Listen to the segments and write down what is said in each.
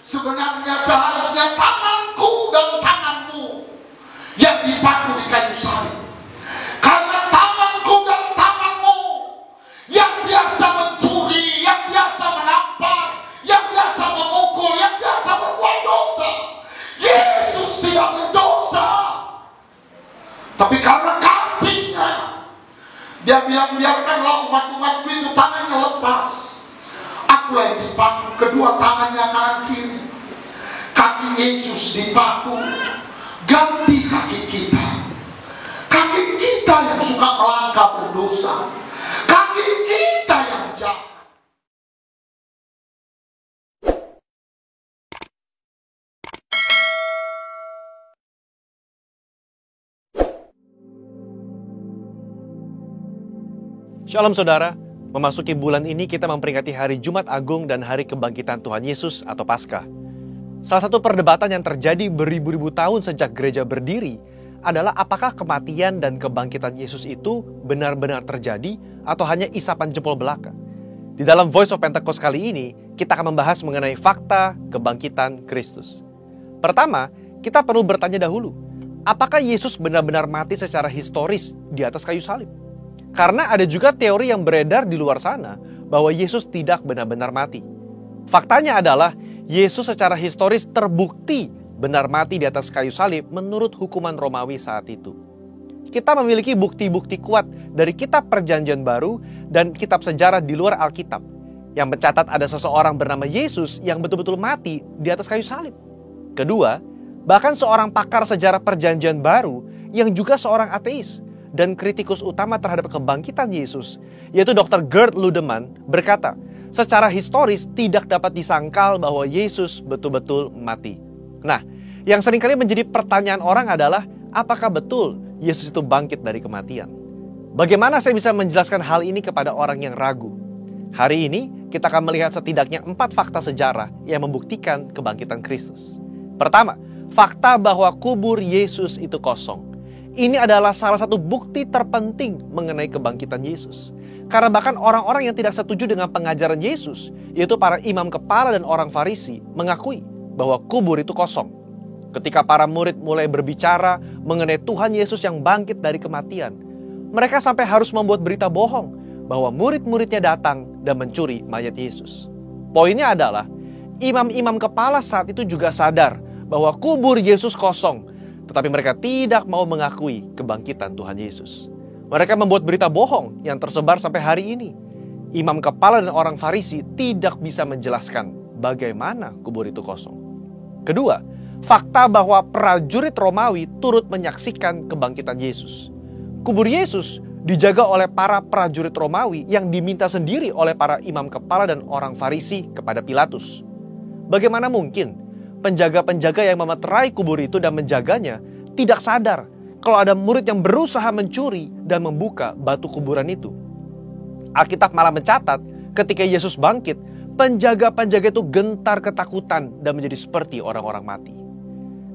Sebenarnya seharusnya tanganku dan tanganmu yang dipaku di kayu salib. Karena tanganku dan tanganmu yang biasa mencuri, yang biasa menampar, yang biasa memukul, yang biasa berbuat dosa. Yesus tidak berdosa. Tapi karena kasihnya, dia bilang, biarkanlah umat-umatku itu tangannya lepas. Akulah yang dipaku, kedua tangannya kanan kiri. Kaki Yesus dipaku, ganti kaki kita. Kaki kita yang suka melangkah berdosa. Kaki kita yang jahat. Shalom saudara, memasuki bulan ini kita memperingati hari Jumat Agung dan hari kebangkitan Tuhan Yesus atau Paskah. Salah satu perdebatan yang terjadi beribu-ribu tahun sejak gereja berdiri adalah apakah kematian dan kebangkitan Yesus itu benar-benar terjadi atau hanya isapan jempol belaka. Di dalam Voice of Pentecost kali ini, kita akan membahas mengenai fakta kebangkitan Kristus. Pertama, kita perlu bertanya dahulu, apakah Yesus benar-benar mati secara historis di atas kayu salib? Karena ada juga teori yang beredar di luar sana bahwa Yesus tidak benar-benar mati. Faktanya adalah Yesus secara historis terbukti benar mati di atas kayu salib menurut hukuman Romawi saat itu. Kita memiliki bukti-bukti kuat dari kitab Perjanjian Baru dan kitab sejarah di luar Alkitab yang mencatat ada seseorang bernama Yesus yang betul-betul mati di atas kayu salib. Kedua, bahkan seorang pakar sejarah Perjanjian Baru yang juga seorang ateis dan kritikus utama terhadap kebangkitan Yesus, yaitu Dr. Gerd Ludemann, berkata, secara historis tidak dapat disangkal bahwa Yesus betul-betul mati. Nah, yang seringkali menjadi pertanyaan orang adalah, apakah betul Yesus itu bangkit dari kematian? Bagaimana saya bisa menjelaskan hal ini kepada orang yang ragu? Hari ini, kita akan melihat setidaknya 4 fakta sejarah yang membuktikan kebangkitan Kristus. Pertama, fakta bahwa kubur Yesus itu kosong. Ini adalah salah satu bukti terpenting mengenai kebangkitan Yesus. Karena bahkan orang-orang yang tidak setuju dengan pengajaran Yesus, yaitu para imam kepala dan orang Farisi, mengakui bahwa kubur itu kosong. Ketika para murid mulai berbicara mengenai Tuhan Yesus yang bangkit dari kematian, mereka sampai harus membuat berita bohong bahwa murid-muridnya datang dan mencuri mayat Yesus. Poinnya adalah, imam-imam kepala saat itu juga sadar bahwa kubur Yesus kosong, tetapi mereka tidak mau mengakui kebangkitan Tuhan Yesus. Mereka membuat berita bohong yang tersebar sampai hari ini. Imam kepala dan orang Farisi tidak bisa menjelaskan bagaimana kubur itu kosong. Kedua, fakta bahwa prajurit Romawi turut menyaksikan kebangkitan Yesus. Kubur Yesus dijaga oleh para prajurit Romawi yang diminta sendiri oleh para imam kepala dan orang Farisi kepada Pilatus. Bagaimana mungkin penjaga-penjaga yang memeterai kubur itu dan menjaganya tidak sadar kalau ada murid yang berusaha mencuri dan membuka batu kuburan itu? Alkitab malah mencatat ketika Yesus bangkit, penjaga-penjaga itu gentar ketakutan dan menjadi seperti orang-orang mati.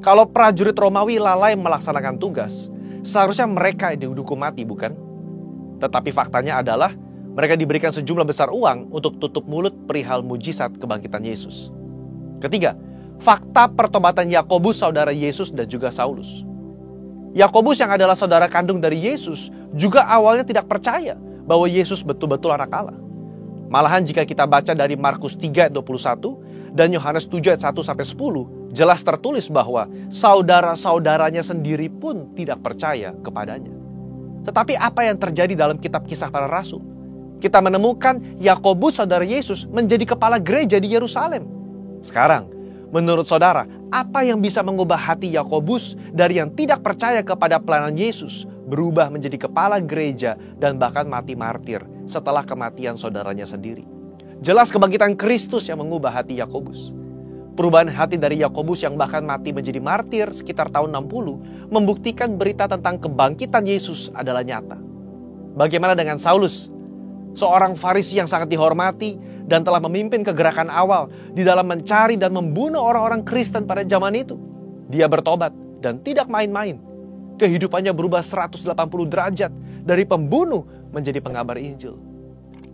Kalau prajurit Romawi lalai melaksanakan tugas, seharusnya mereka dihukum mati, bukan? Tetapi faktanya adalah mereka diberikan sejumlah besar uang untuk tutup mulut perihal mujizat kebangkitan Yesus. Ketiga, fakta pertobatan Yakobus saudara Yesus dan juga Saulus. Yakobus yang adalah saudara kandung dari Yesus juga awalnya tidak percaya bahwa Yesus betul-betul anak Allah. Malahan jika kita baca dari Markus 3 ayat 21 dan Yohanes 7 ayat 1-10, jelas tertulis bahwa saudara-saudaranya sendiri pun tidak percaya kepadanya. Tetapi apa yang terjadi dalam kitab Kisah Para Rasul? Kita menemukan Yakobus saudara Yesus menjadi kepala gereja di Yerusalem. Sekarang, menurut saudara, apa yang bisa mengubah hati Yakobus dari yang tidak percaya kepada pelayanan Yesus berubah menjadi kepala gereja dan bahkan mati martir setelah kematian saudaranya sendiri? Jelas kebangkitan Kristus yang mengubah hati Yakobus. Perubahan hati dari Yakobus yang bahkan mati menjadi martir sekitar tahun 60 membuktikan berita tentang kebangkitan Yesus adalah nyata. Bagaimana dengan Saulus? Seorang Farisi yang sangat dihormati dan telah memimpin kegerakan awal di dalam mencari dan membunuh orang-orang Kristen pada zaman itu. Dia bertobat dan tidak main-main. Kehidupannya berubah 180 derajat dari pembunuh menjadi pengabar Injil.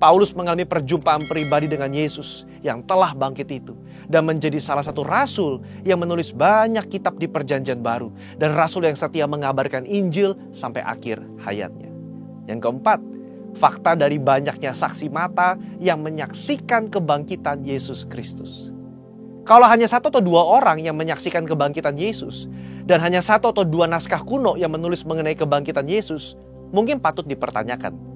Paulus mengalami perjumpaan pribadi dengan Yesus yang telah bangkit itu, dan menjadi salah satu rasul yang menulis banyak kitab di Perjanjian Baru, dan rasul yang setia mengabarkan Injil sampai akhir hayatnya. Yang keempat, fakta dari banyaknya saksi mata yang menyaksikan kebangkitan Yesus Kristus. Kalau hanya 1 atau 2 orang yang menyaksikan kebangkitan Yesus, dan hanya 1 atau 2 naskah kuno yang menulis mengenai kebangkitan Yesus, mungkin patut dipertanyakan.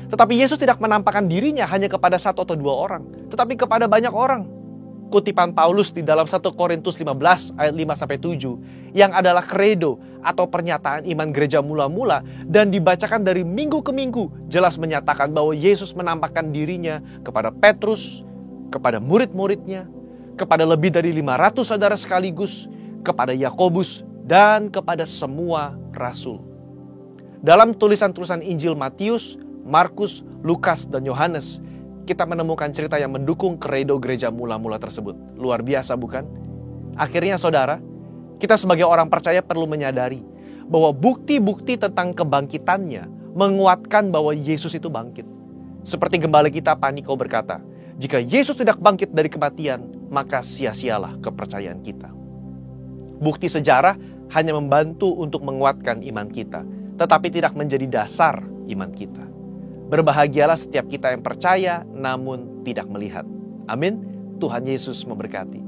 Tetapi Yesus tidak menampakkan dirinya hanya kepada 1 atau 2 orang, tetapi kepada banyak orang. Kutipan Paulus di dalam 1 Korintus 15 ayat 5-7 yang adalah kredo atau pernyataan iman gereja mula-mula dan dibacakan dari minggu ke minggu, jelas menyatakan bahwa Yesus menampakkan dirinya kepada Petrus, kepada murid-muridnya, kepada lebih dari 500 saudara sekaligus, kepada Yakobus, dan kepada semua rasul. Dalam tulisan-tulisan Injil Matius, Markus, Lukas, dan Yohanes, kita menemukan cerita yang mendukung kredo gereja mula-mula tersebut. Luar biasa, bukan? Akhirnya saudara, kita sebagai orang percaya perlu menyadari bahwa bukti-bukti tentang kebangkitannya menguatkan bahwa Yesus itu bangkit. Seperti gembala kita Paniko berkata, jika Yesus tidak bangkit dari kematian, maka sia-sialah kepercayaan kita. Bukti sejarah hanya membantu untuk menguatkan iman kita, tetapi tidak menjadi dasar iman kita. Berbahagialah setiap kita yang percaya namun tidak melihat. Amin. Tuhan Yesus memberkati.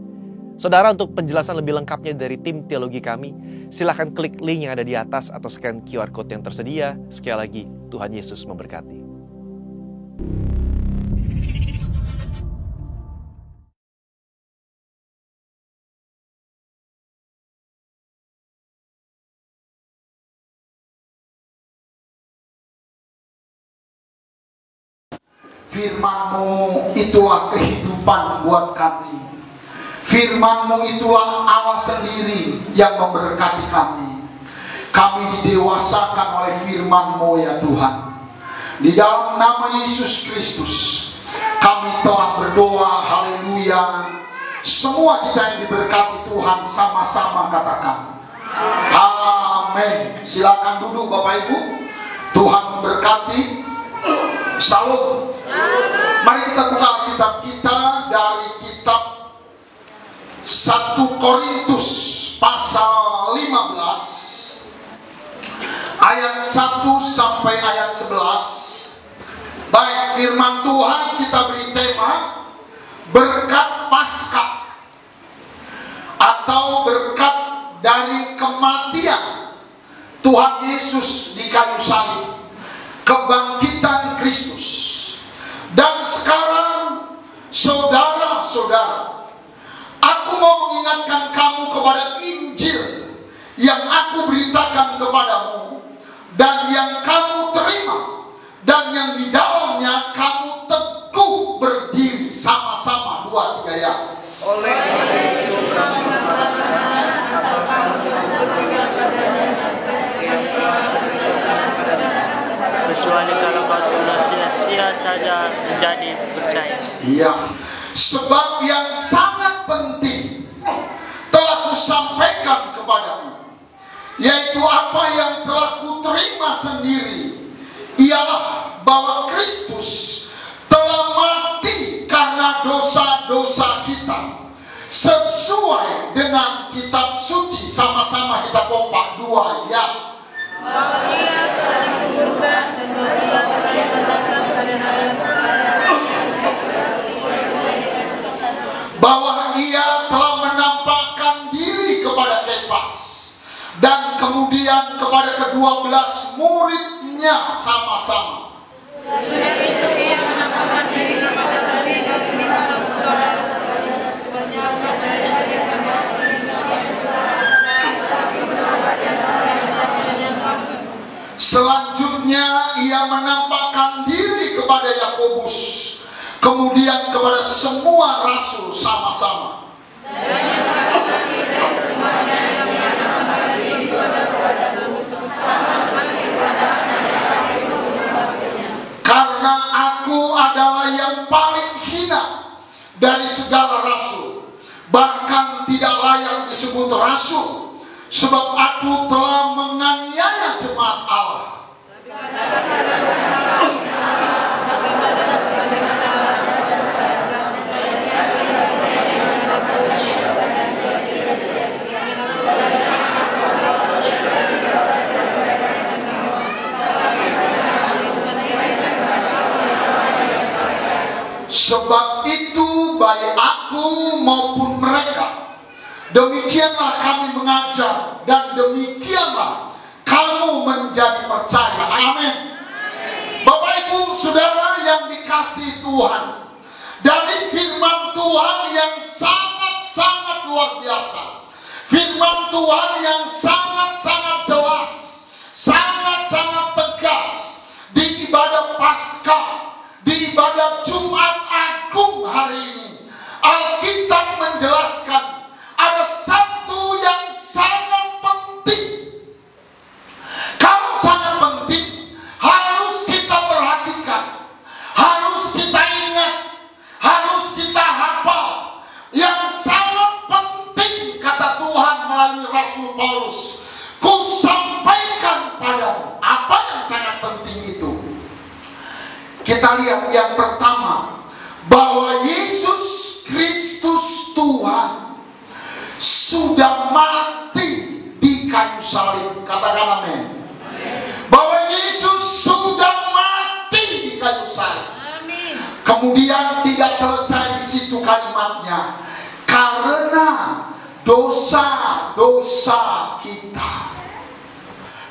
Saudara, untuk penjelasan lebih lengkapnya dari tim teologi kami, silakan klik link yang ada di atas atau scan QR Code yang tersedia. Sekali lagi, Tuhan Yesus memberkati. Firman-Mu itulah kehidupan buat kami. Firman-Mu itulah Allah sendiri yang memberkati kami. Kami didewasakan oleh Firman-Mu ya Tuhan. Di dalam nama Yesus Kristus kami telah berdoa, haleluya. Semua kita yang diberkati Tuhan sama-sama katakan amin. Silakan duduk Bapak Ibu. Tuhan memberkati. Salam. Mari kita buka Alkitab kita dari kitab 1 Korintus pasal 15 ayat 1 sampai ayat 11. Baik, firman Tuhan kita beri tema berkat Paskah atau berkat dari kematian Tuhan Yesus di kayu salib, kebangkitan Kristus. Dan sekarang saudara-saudara, aku mau mengingatkan kamu kepada Injil yang aku beritakan kepadamu dan yang kamu terima dan yang di dalamnya kamu teguh berdiri. Sama-sama 2-3 ya. Oleh kecuali kalau kau sia-sia saja menjadi percaya. Iya. Sebab yang sangat penting telah kusampaikan kepadamu, yaitu apa yang telah kuterima sendiri, ialah bahwa Kristus telah mati karena dosa-dosa kita, sesuai dengan kitab suci. Sama-sama kita kompak 2 ya. Bahwa Ia telah dikuburkan dan bahwa Ia telah ditetapkan pada hari bahwa Ia telah menampakkan diri kepada Kefas dan kemudian kepada ke-12 muridnya sama-sama. Sesudah itu Ia menampakkan diri kepada lebih dari 500 saudara sebanyak dari sebagian masih selanjutnya Ia menampakkan diri kepada Yakobus, kemudian kepada semua rasul sama-sama. Karena aku adalah yang paling hina dari segala rasul, bahkan tidak layak disebut rasul, sebab aku telah menganiaya jemaat Allah. Sebab itu baik aku maupun mereka, demikianlah kami mengajar, dan demikianlah kamu menjadi percaya. Amin. Bapak Ibu Saudara yang dikasihi Tuhan, dari firman Tuhan yang sangat-sangat luar biasa, firman Tuhan yang sangat-sangat jelas, sangat-sangat tegas, di ibadah Paskah, di ibadah Jumat Agung hari ini, Alkitab menjelaskan ada satu yang sangat penting. Kalau sangat penting, harus kita perhatikan, harus kita ingat, harus kita hafal. Yang sangat penting, kata Tuhan melalui Rasul Paulus, ku sampaikan padamu. Apa yang sangat penting itu? Kita lihat yang pertama, bahwa Yesus Kristus Tuhan sudah mati di kayu salib. Katakan amin. Bahwa Yesus sudah mati di kayu salib. Kemudian tidak selesai di situ kalimatnya, karena dosa-dosa kita.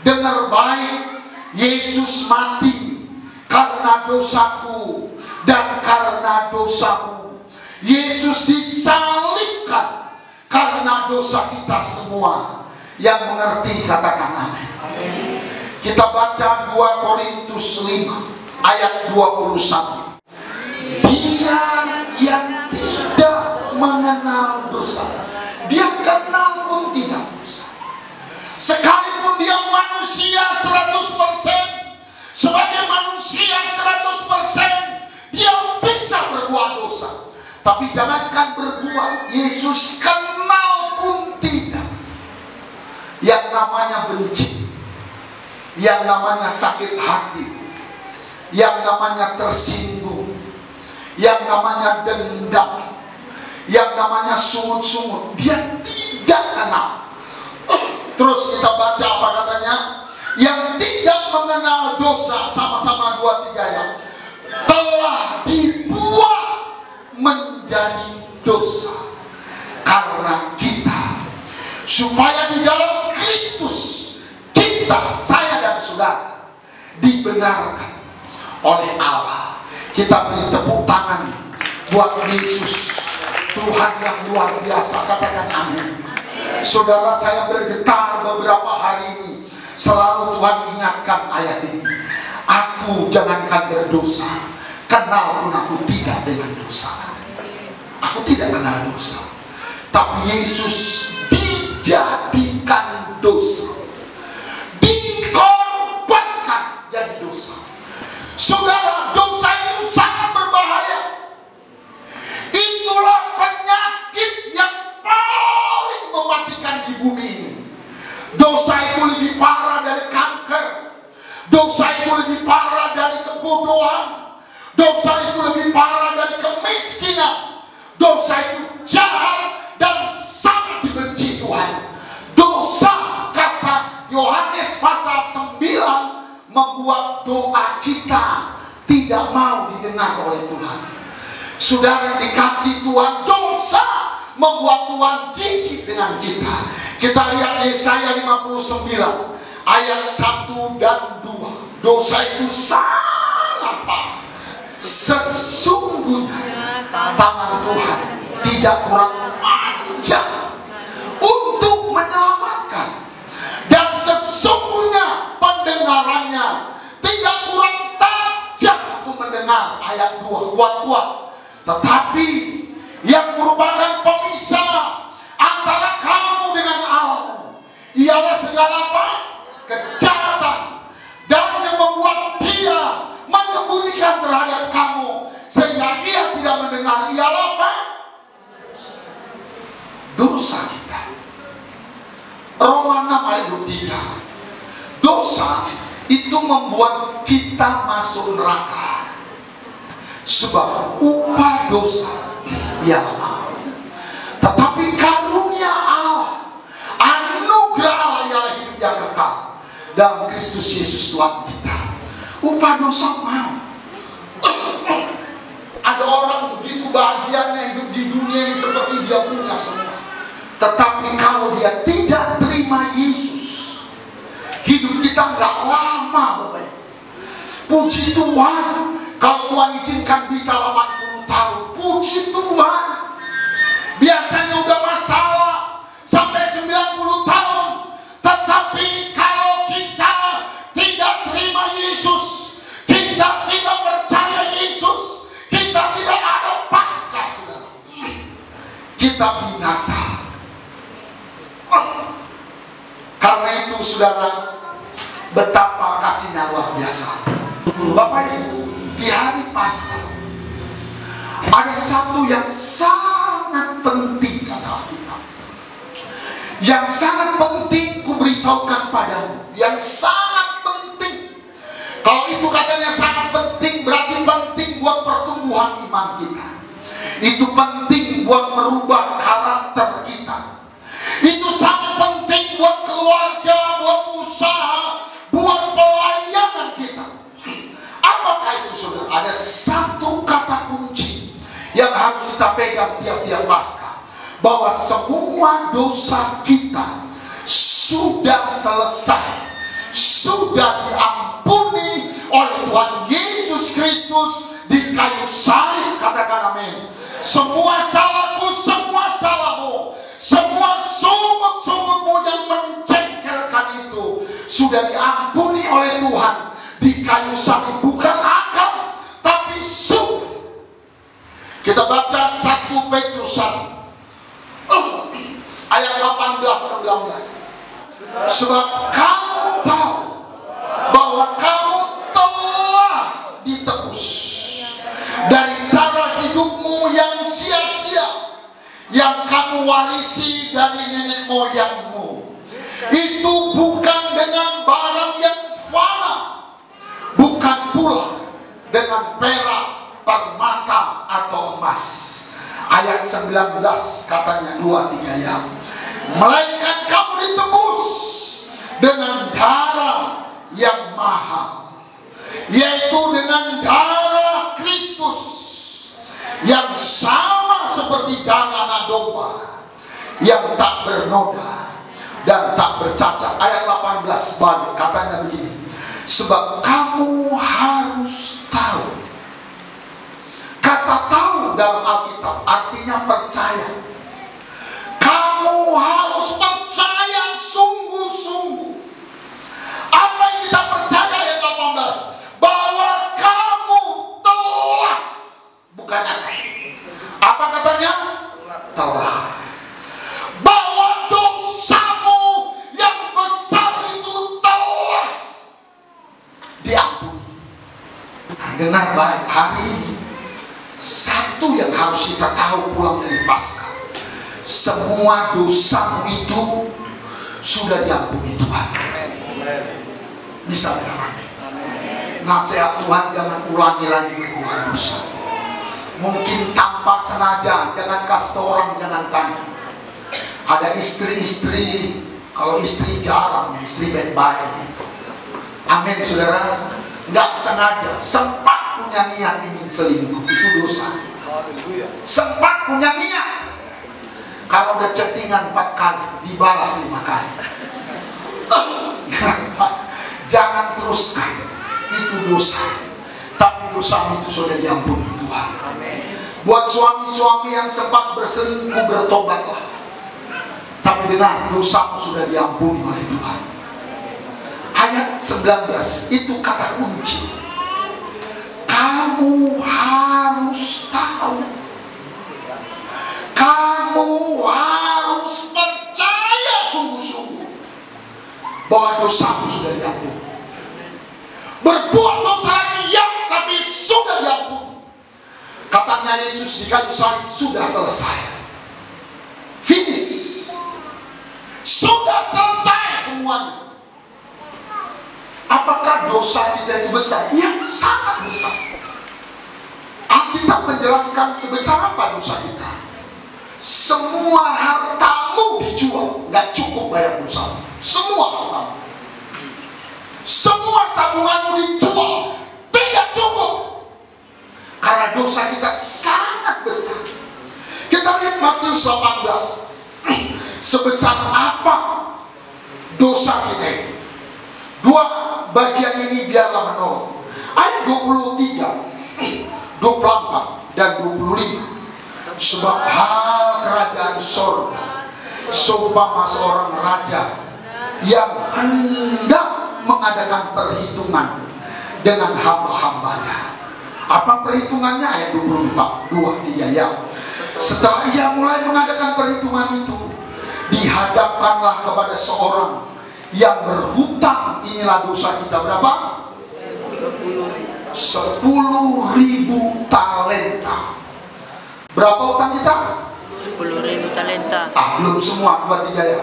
Dengar baik, Yesus mati karena dosaku dan karena dosamu. Yesus disalibkan karena dosa kita semua. Yang mengerti katakan amin. Kita baca 2 Korintus 5 ayat 21. Dia yang tidak mengenal dosa, dia kenal pun tidak dosa. Sekalipun dia manusia 100%, sebagai manusia 100%, dia bisa berbuat dosa. Tapi jangankan berbuat, Yesus kenal pun tidak. Yang namanya benci, yang namanya sakit hati, yang namanya tersinggung, yang namanya dendam, yang namanya sungut-sungut, dia tidak kenal. Terus kita baca apa katanya? Yang tidak mengenal dosa, sama-sama 2-3 ya, telah dibuat menjadi dosa karena kita, supaya di dalam Kristus kita, saya dan saudara, dibenarkan oleh Allah. Kita beri tepuk tangan buat Yesus, Tuhan yang luar biasa. Katakan amin. Saudara, saya bergetar beberapa hari ini, selalu Tuhan ingatkan ayat ini. Aku jangankan berdosa, kenal pun aku tidak dengan dosa. Aku tidak kenal dosa. Tapi Yesus dijadikan dosa, dikorbankan jadi dosa. Saudara, dosa itu sangat berbahaya. Itulah penyakit yang paling mematikan di bumi ini. Dosa itu lebih parah dari kanker. Dosa itu lebih parah dari kebodohan. Dosa itu lebih parah dari kemiskinan. Dosa itu jahat dan sangat dibenci Tuhan. Dosa, kata Yohanes pasal 9, membuat doa kita tidak mau didengar oleh Tuhan. Saudara yang dikasih Tuhan, dosa membuat Tuhan jijik dengan kita. Kita lihat Yesaya 59 ayat 1 dan 2. Dosa itu sangat parah. Sesungguhnya tangan Tuhan tidak kurang panjang untuk menyelamatkan, dan sesungguhnya pendengarannya tidak kurang tajam untuk mendengar. Ayat 2, kuat-kuat. Tetapi yang merupakan pemisah antara kamu dengan Allah ialah segala apa? Kejahatan. Dan yang membuat dia menyembunyikan terhadap kamu sehingga ia tidak mendengar ialah apa? Dosa kita. Roma 6 ayat 3. Dosa itu membuat kita masuk neraka. Sebab upah dosa ialah maut. Tetapi karunia Allah, anugerah Allah ialah hidup yang kekal dalam Kristus Yesus Tuhan kita. Upah dosa maut. Ada orang begitu bahagianya hidup di dunia ini seperti dia punya semua. Tetapi kalau dia tidak terima Yesus, hidup kita nggak lama Bapak. Puji Tuhan, kalau Tuhan izinkan bisa 80 tahun, puji Tuhan. Biasanya udah masalah sampai 90 tahun. Tetapi kalau kita tidak terima Yesus, kita tidak percaya Yesus, kita tidak ada Paskah, saudara, kita binasa. Karena itu saudara, betapa kasihnya luar biasa. Bapak Ibu, di hari Paskah ada satu yang sangat penting kata kita, yang sangat penting kuberitahukan padamu, yang sangat penting. Kalau itu katanya sangat penting, berarti penting buat pertumbuhan iman kita. Itu penting buat merubah karakter kita. Itu sangat penting buat keluarga, buat usaha, buat pelayanan kita. Apakah itu saudara? Ada satu kata kunci yang harus kita pegang tiap-tiap Paskah, bahwa semua dosa kita sudah selesai, sudah diampuni oleh Tuhan Yesus Kristus di kayu salib. Katakan amin. Semua salahku, semua salahmu, semua sungut-sungutmu yang mencengkelkan itu sudah diampuni oleh Tuhan di kayu salib. Bukan akal, tapi sudah. Kita baca 1 Petrus 1 ayat 18-19. Sebab kamu tahu bahwa kamu telah ditebus dari cara hidupmu yang sia-sia, yang kamu warisi dari nenek moyangmu. Itu bukan dengan barang yang fana, bukan pula dengan perak, permata atau emas. Ayat 19 katanya 2-3 ya. Melainkan kamu ditebus dengan darah yang mahal, yaitu dengan darah Kristus, yang sama seperti darah anak domba, yang tak bernoda dan tak bercacat. Ayat 18 balik katanya begini, sebab kamu harus tahu. Kata tahu dalam Alkitab artinya percaya. Kamu harus percaya sungguh-sungguh. Apa yang kita percaya ayat 18? Bahwa kamu telah, bukan akan. Apa katanya? Telah. Bahwa dosamu yang besar itu telah diampuni. Dengar baik, hari ini satu yang harus kita tahu pulang dari Paskah, semua dosamu itu sudah diampuni Tuhan. Bisa dengar? Nasihat Tuhan, jangan ulangi lagi berbuat dosa. Mungkin tanpa sengaja, jangan kasih orang, jangan tanya. Ada istri-istri, kalau istri jarang, istri baik-baik gitu. Amin saudara. Nggak sengaja, sempat punya niat ingin selingkuh, itu dosa. Sempat punya niat. Kalau udah chattingan 4 kali, dibalas 5 kali. Jangan teruskan, itu dosa. Tapi dosa itu sudah diampuni Tuhan. Buat suami-suami yang sempat berselingkuh, bertobatlah. Tapi dengar, dosamu sudah diampuni oleh Tuhan. Ayat 19 itu kata kunci. Kamu harus tahu, kamu harus percaya sungguh-sungguh bahwa dosamu sudah diampuni. Berbuat dosa lagi ya, tapi sudah diampuni. Katanya Yesus di kayu salib, sudah selesai, finish, sudah selesai semuanya. Apakah dosa kita itu besar? Ya, sangat besar. Alkitab menjelaskan sebesar apa dosa kita. Semua hartamu dijual, nggak cukup bayar dosa. Semua hartamu, semua tabunganmu dijual, tidak cukup. Karena dosa kita sangat Matius 18. Sebesar apa dosa kita itu? Dua bagian ini biarlah menolong. Ayat 23, 24 dan 25. Sebab hal kerajaan sorga seumpama seorang raja yang hendak mengadakan perhitungan dengan hamba-hambanya. Apa perhitungannya? Ayat 24, 2, 3 ya. Setelah ia mulai mengadakan perhitungan itu, dihadapkanlah kepada seorang yang berhutang. Inilah dosa kita berapa? 10.000 talenta. Berapa utang kita? 10.000 talenta. Belum semua, 2, 3 ya.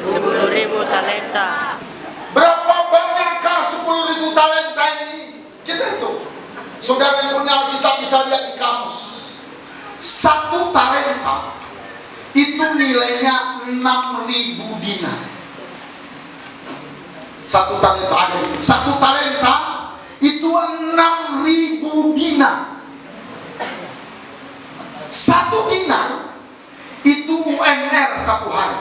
10.000 talenta. Berapa banyakkah 10.000 talenta ini? Kita itu. Saudara yang punya Alkitab bisa lihat di kamus. 1 talenta itu nilainya 6.000 dinar. 1 talenta ada. 1 talenta itu 6.000 dinar. 1 dinar itu UMR 1 hari.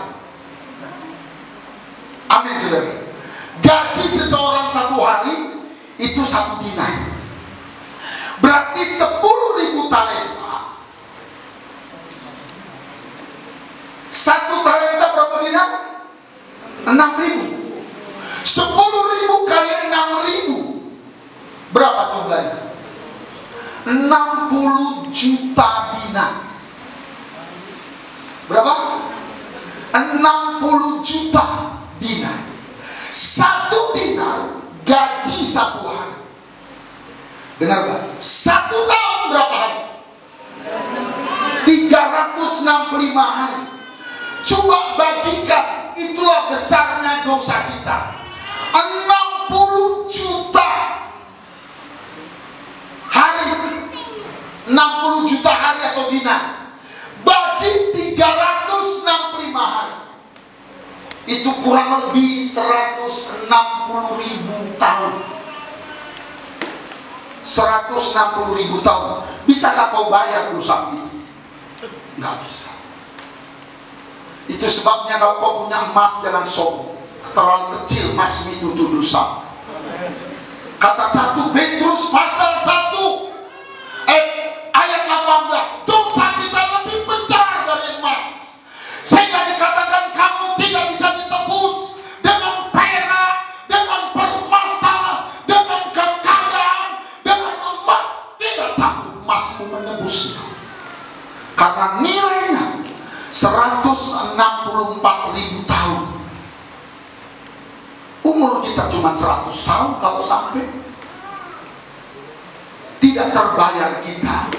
Amin saudara. Gaji seseorang 1 hari itu 1 dinar. Berarti 10.000 talenta. 1 talenta berapa dinar? 6.000. 10.000 kali 6.000 berapa jumlahnya? 60 juta dinar. Berapa? 60 juta dinar. 1 dinar gaji 1 hari. Dengar Pak, 1 tahun berapa hari? 365 hari. Coba bagikan, itulah besarnya dosa kita. 60 juta hari, 60 juta hari atau dinar bagi 365 hari, itu kurang lebih 160.000 tahun. 160.000 tahun. Bisakah kau bayar dosa itu? Nggak bisa. Itu sebabnya kalau kau punya emas jangan sombong. Terlalu kecil emas itu dosa. Kata 1 Petrus pasal 1 ayat 18, dosa kita lebih besar dari emas, sehingga dikatakan kamu tidak bisa ditebus dengan perak, dengan permata, dengan kekayaan, dengan emas. Tidak sanggup emasmu menebusnya, karena nilainya 164.000 tahun. Umur kita cuma 100 tahun kalau sampai. Tidak terbayar kita.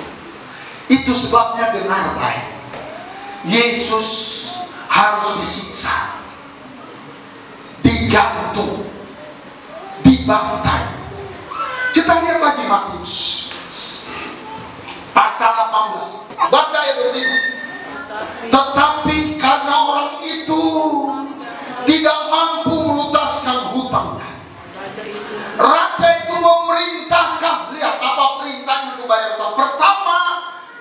Itu sebabnya dengar baik, Yesus harus disiksa, digantung, dibantai. Kita lihat lagi Matius pasal 18. Baca ayat 25. Tetapi karena orang itu tidak mampu melutaskan hutangnya, raja itu memerintahkan. Lihat apa perintahnya untuk bayar hutang. Pertama,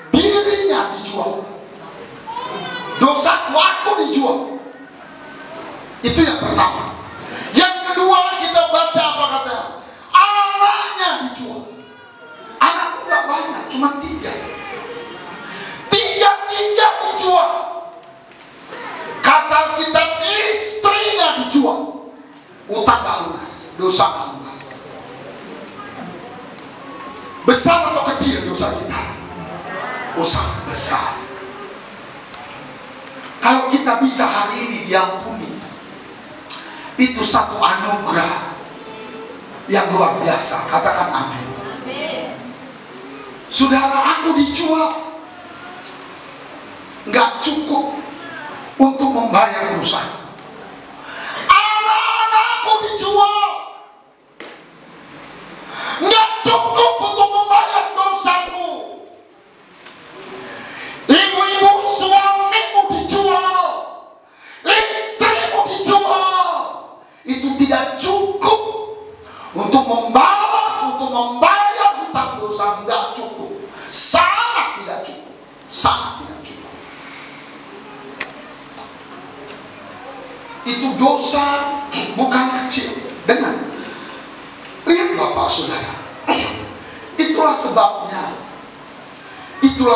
dirinya dijual. Dosaku aku dijual. Itu yang pertama. Yang kedua kita baca apa katanya? Anaknya dijual. Anakku gak banyak, cuma 3. 3 dijual. Kata kitab istrinya dijual. Utang gak lunas, dosa gak lunas. Besar atau kecil dosa kita? Dosa besar. Kalau kita bisa hari ini diampuni, itu satu anugerah yang luar biasa. Katakan amin. Saudara, aku dijual, nggak cukup untuk membayar dosa. Anak-anakku dijual, nggak cukup untuk membayar dosamu. Ibu-ibu, suamimu dijual, istrimu dijual. Itu tidak cukup untuk membalas, untuk membayar hutang dosa. Nggak cukup, sangat tidak cukup, sangat tidak cukup. dosa bukan kecil. Dengar, lihat Bapak Saudara, itulah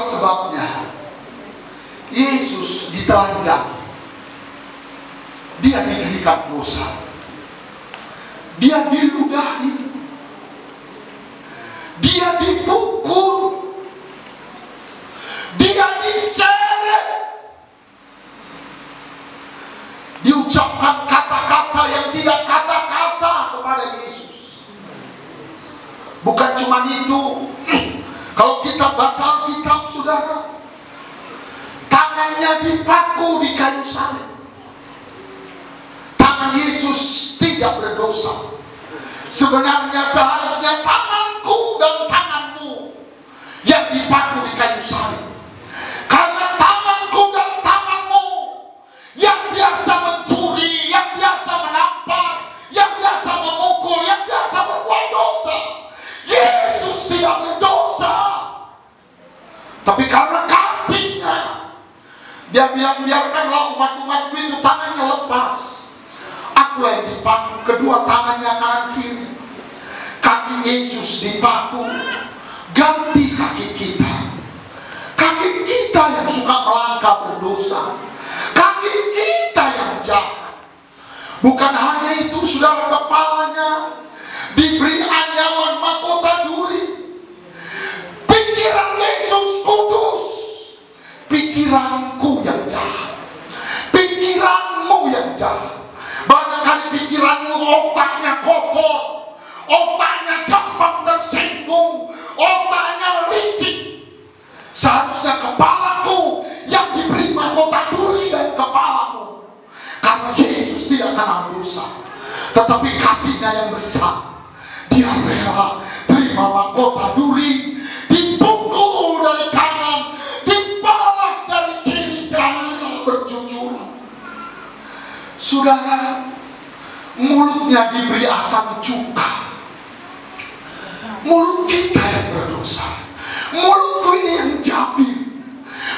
sebabnya Yesus ditelanjangi. Dia dikenakan dosa, dia diludahi, dia dipukul, dia diseret, diucapkan kata-kata yang tidak kata-kata kepada Yesus. Bukan cuma itu, kalau kita baca kitab saudara, tangannya dipaku di kayu salib. Tangan Yesus tidak berdosa. Sebenarnya seharusnya tanganku dan tanganmu yang dipaku di kayu salib. Karena tanganku dan tanganmu yang biasa mencuri, yang biasa menampar, yang biasa memukul, yang biasa berbuat dosa, Yesus tidak berdosa. Tapi karena kasihnya, dia bilang, biarkanlah umat-umatku itu tangannya lepas, aku yang dipaku, kedua tangannya kanan kiri. Kaki Yesus dipaku, ganti kaki kita. Kaki kita yang suka melangkah berdosa, kaki kita yang jahat. Bukan hanya itu saudara, kepalanya diberi anyaman mahkota duri. Pikiran Yesus kudus, pikiranku yang jahat, pikiranmu yang jahat. Banyak kali pikiranmu otaknya kotor, otaknya gampang tersinggung, otaknya licik. Seharusnya kepalaku yang diberi mahkota duri dari kepalamu, karena Yesus tidak kenal dosa. Tetapi kasihnya yang besar, dia rela terima mahkota duri, dipukul dari kanan, dibalas dari kiri, karena berjujuran. Saudara, mulutnya diberi asam cuka. Mulut kita yang berdosa. Mulutku ini yang jabir,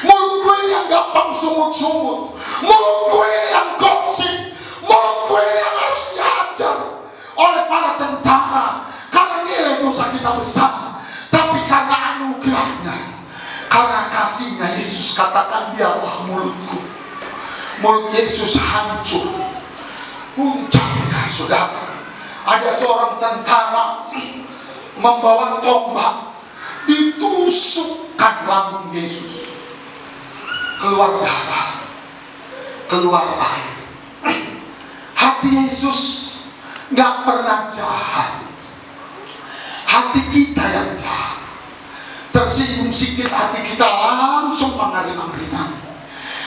mulutku ini yang gampang sungut-sungut, mulutku ini yang gosip, mulutku ini yang harus diajar oleh para tentara. Karena nilai dosa kita besar, tapi karena anugerahnya, karena kasihnya, Yesus katakan, biarlah mulutku. Mulut Yesus hancur. Puncaknya saudara, ada seorang tentara membawa tombak, ditusukkan lambung Yesus, keluar darah, keluar air. Hati Yesus gak pernah jahat, hati kita yang jahat. Tersinggung sedikit hati kita langsung mengalir-aliran.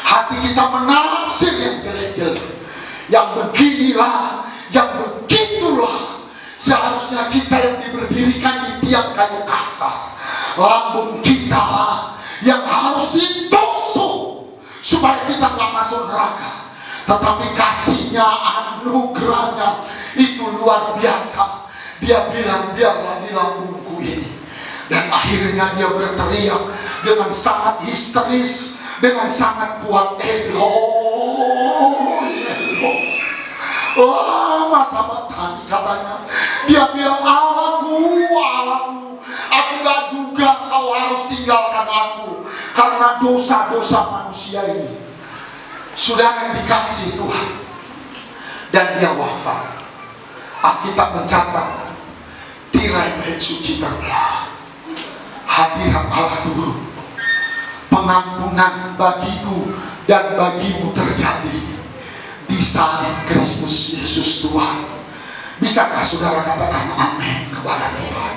Hati kita menafsir yang jelek-jelek, yang beginilah, yang begitulah. Seharusnya kita yang diberdirikan di tiang kayu kasar, lambung kita lah yang harus ditusuk supaya kita gak masuk neraka. Tetapi kasihnya, anugerahnya itu luar biasa. Dia bilang, biarlah di lambungku ini. Dan akhirnya dia berteriak dengan sangat histeris, dengan sangat kuat, Eloi, Eloi. Lama sama tadi katanya. Dia bilang, Allahku, Allahku, aku gak duga kau harus tinggalkan aku karena dosa-dosa manusia ini. Saudara yang dikasih Tuhan, dan dia wafat. Alkitab mencatat, tirai bait suci terbelah, hadirat Allah turun, pengampunan bagiku dan bagimu terjadi di salib Kristus Yesus Tuhan. Bisakah saudara katakan amin kepada Tuhan?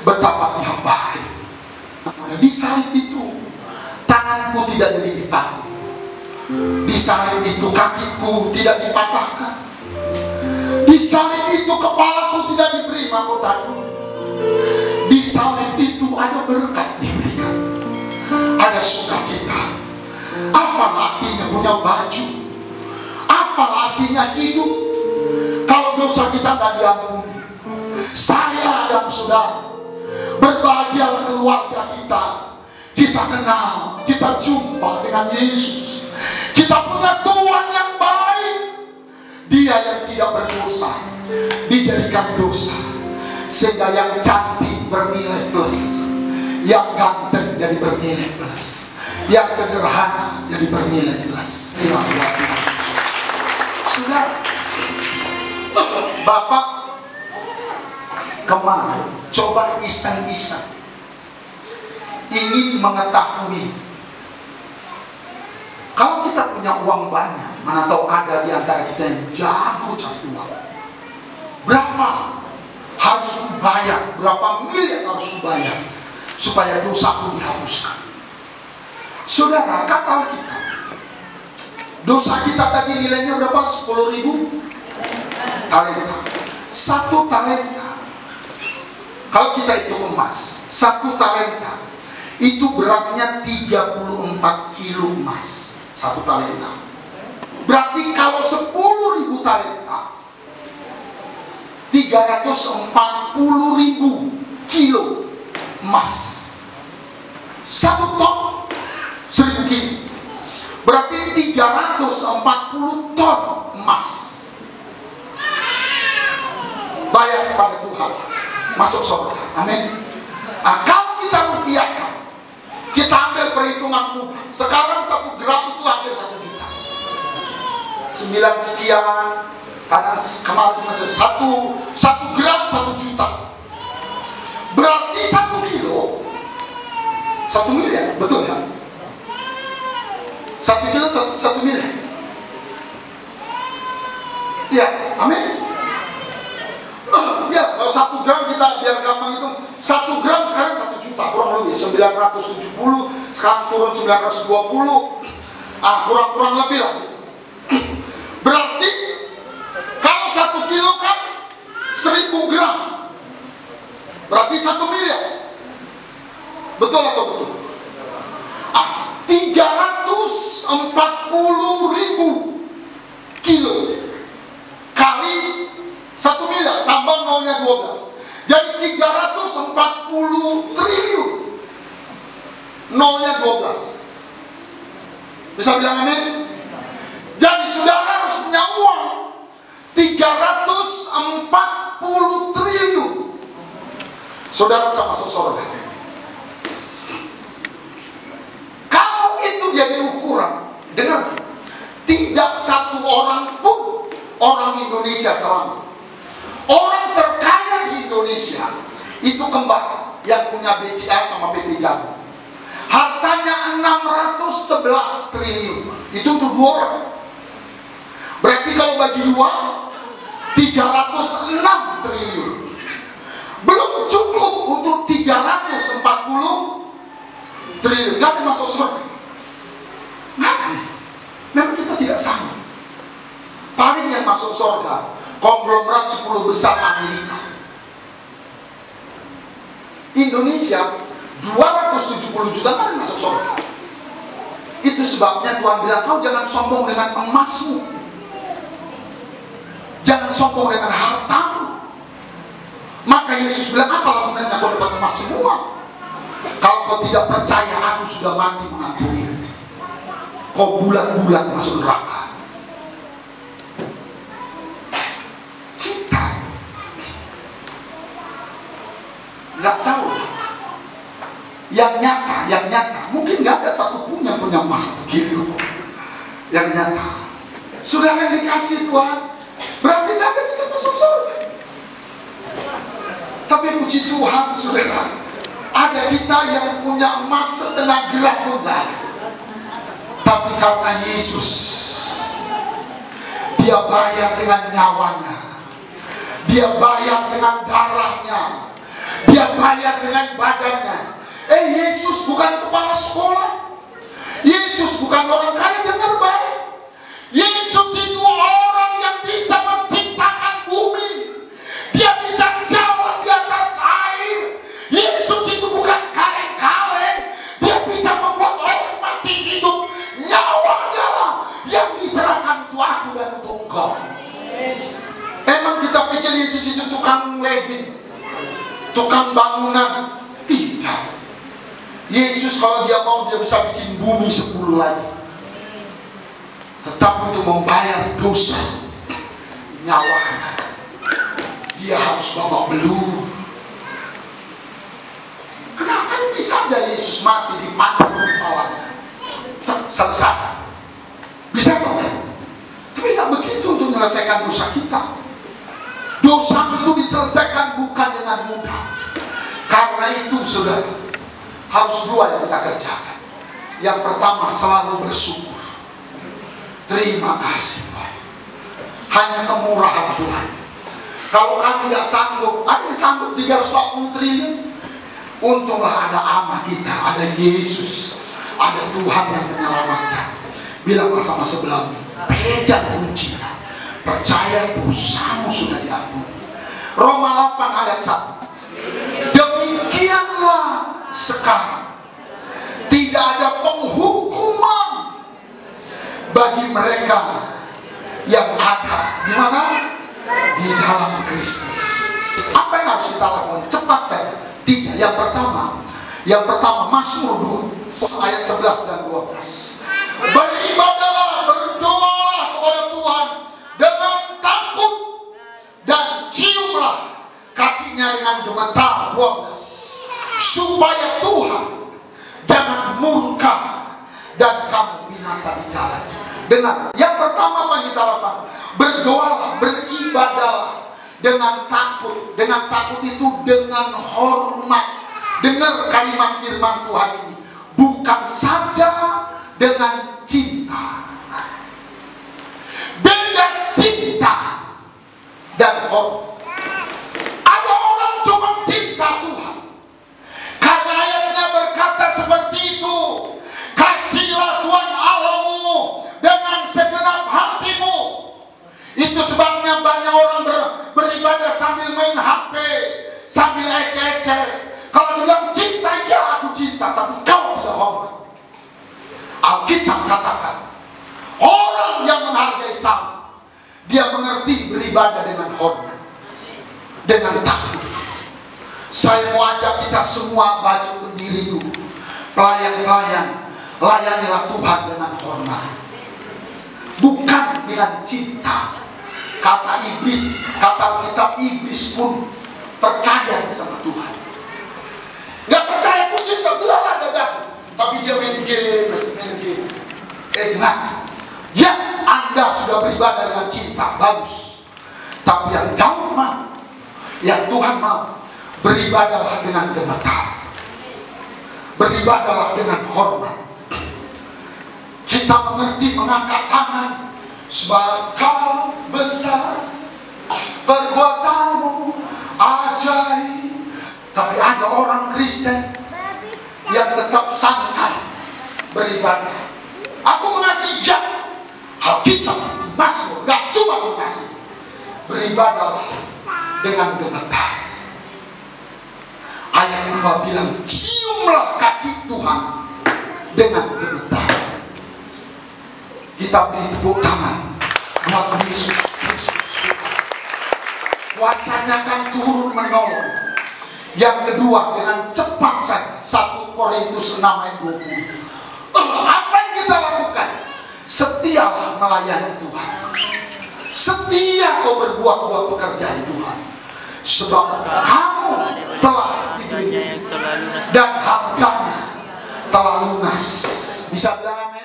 Betapa dia baik. Di salib itu tanganku tidak jadi dipaku, di salib itu kakiku tidak dipatahkan, di salib itu kepalaku tidak diberi mahkota duri. Di salib itu ada berkat diberikan, ada sukacita. Apa artinya punya baju? Apa artinya hidup kalau dosa kita tidak diampuni? Saya dan saudara, berbahagialah keluarga kita. Kita kenal, kita jumpa dengan Yesus. Kita punya Tuhan yang baik, Dia yang tidak berdosa dijadikan dosa, sehingga yang cantik bernilai plus, yang ganteng jadi bernilai plus, yang sederhana jadi bernilai plus. Sudah, Bapak kemarin coba iseng-iseng ingin mengetahui, kalau kita punya uang banyak, mana tahu ada di antara kita yang jago cari uang, berapa harus dibayar, berapa miliar harus dibayar supaya dosaku dihapuskan. Saudara, kata kita, dosa kita tadi nilainya berapa? 10.000 talenta. 1 talenta, kalau kita hitung emas, 1 talenta itu beratnya 34 kilo emas. 1 talenta berarti kalau 10.000 talenta 340.000 kilo emas. 1 ton 1.000 kilo berarti 340 ton emas. Bayar kepada Tuhan, masuk surga. Amin. Nah, kalau kita rupiahkan, kita ambil perhitungan mudah. Sekarang 1 gram itu hampir 1 juta. 9 sekian, kadang kemarin masih 1 gram 1 juta. Berarti 1 kilo 1 miliar, betul ya? 1 kilo 1 miliar. Ya, amin. Ya, kalau 1 gram kita biar gampang itu, 1 gram sekarang 1 juta, kurang lebih 970, sekarang turun 920, kurang lebih lah. Berarti kalau 1 kilo kan 1000 gram, berarti 1 miliar. Betul atau betul? 340.000 kilo kali 1 miliar, tambah nolnya 12, jadi 340 triliun, nolnya 12. Bisa bilang amin? Jadi saudara harus punya uang 340 triliun, saudara bisa masuk surga. Kalau itu jadi ukuran, dengar, tidak 1 orang pun orang Indonesia selamat. Orang terkaya di Indonesia itu kembar yang punya BCA sama PT Jago. Hartanya 611 triliun. Itu untuk 2 orang. Berarti kalau bagi 2, 306 triliun. Belum cukup untuk 340 triliun. Gak ada masuk surga. Makanya memang kita tidak sanggup. Paling yang masuk surga konglomerat 10 besar Amerika. Indonesia 270 juta kan masuk surga. Itu sebabnya Tuhan bilang, kau jangan sombong dengan emasmu, jangan sombong dengan hartamu. Maka Yesus bilang, apalah gunanya kau dapat emas semua kalau kau tidak percaya aku sudah mati mengantarmu, kau bulan-bulan masuk neraka. Nggak tahu yang nyata mungkin nggak ada satupun yang punya emas begitu yang nyata. Sudah yang dikasih Tuhan, berarti nggak ada kita masuk surga. Tapi puji Tuhan saudara, ada kita yang punya emas setengah gram pun nggak ada. Tapi karena Yesus, Dia bayar dengan nyawanya, Dia bayar dengan darahnya, Dia bayar dengan badannya. Yesus bukan kepala sekolah, Yesus bukan orang kaya, dengar baik. Yesus itu orang yang bisa menciptakan bumi, Dia bisa jalan di atas air. Yesus itu bukan kaleng-kaleng, Dia bisa membuat orang mati hidup. Nyawanya lah yang diserahkan untuk aku dan untuk engkau. Emang kita pikir Yesus itu tukang legging, tukang bangunan? Tidak. Yesus kalau Dia mau, Dia bisa bikin bumi 10 lagi. Tetap untuk membayar dosa nyawanya. Dia harus babak belur. Kenapa bisa aja Yesus mati dipancung kepalanya? Selesai. Bisa kan? Tapi tidak begitu untuk menyelesaikan dosa kita. Dosa itu diselesaikan bukan dengan mudah. Karena itu saudara, harus dua yang kita kerjakan. Yang pertama, selalu bersyukur. Terima kasih Tuhan. Hanya kemurahan Tuhan. Kalau kami tidak sanggup, ada yang sanggup 340 triliun. Untunglah ada Allah kita, ada Yesus, ada Tuhan yang menyelamatkan. Bilanglah sama sebelahmu, pegang kuncinya. Percaya dosamu sudah diampuni. Roma 8 ayat 1. Demikianlah sekarang tidak ada penghukuman bagi mereka yang ada di mana? Di dalam Kristus. Apa yang harus kita lakukan? Cepat saja. Tiga. Yang pertama Mazmur 2 ayat 11 dan 12. Beribadahlah, berdoalah kepada Tuhan dengan takut dan ciumlah kakinya dengan gemetar. 12. Supaya Tuhan jangan murka dan kamu binasa di jalan. Dengar, yang pertama apa yang kita lakukan? Berdoalah, beribadahlah dengan takut. Dengan takut itu dengan hormat. Dengar kalimat firman Tuhan ini. Bukan saja dengan cinta. Beda cinta dan hormat. Ada orang cuma cinta Tuhan. Karena ayatnya berkata seperti itu. Kasihlah Tuhan Allahmu dengan segenap hatimu. Itu sebabnya banyak orang beribadah sambil main HP, sambil eceh-eceh. Kalau bilang cinta, ya aku cinta, tapi kau tidak hormat. Alkitab katakan, orang yang menghargai sama, dia mengerti beribadah dengan hormat, dengan takut. Saya mau ajak kita semua baju ke diri dulu. Pelayan-pelayan, layanilah Tuhan dengan hormat, bukan dengan cinta. Kata iblis, kata kitab, iblis pun percaya sama Tuhan. Gak percaya pun cinta, biarlah gagah. Tapi dia main game. Dengar, ya Anda sudah beribadah dengan cinta, bagus. Tapi yang kau mau, yang Tuhan mau, beribadahlah dengan gemetar, beribadahlah dengan hormat. Kita mengerti mengangkat tangan, sebab kau besar, perbuatanmu ajaib. Tapi ada orang Kristen yang tetap santai beribadah. Aku mengasihi jam. Alkitab, Mazmur, gak cuma mengasihi. Beribadahlah dengan gemetar. Ayat 2 bilang, ciumlah kaki Tuhan dengan gemetar. Kita beri tepuk tangan buat Yesus Kristus. Kuasanya akan turun menolong. Yang kedua, dengan cepat saja 1 Korintus 6 ayat 20. Apa yang kita lakukan? Setialah melayani Tuhan. Setia kau berbuat-buat pekerjaan Tuhan. Sebab kamu telah dibeli dan harganya telah lunas. Bisa bilang amin?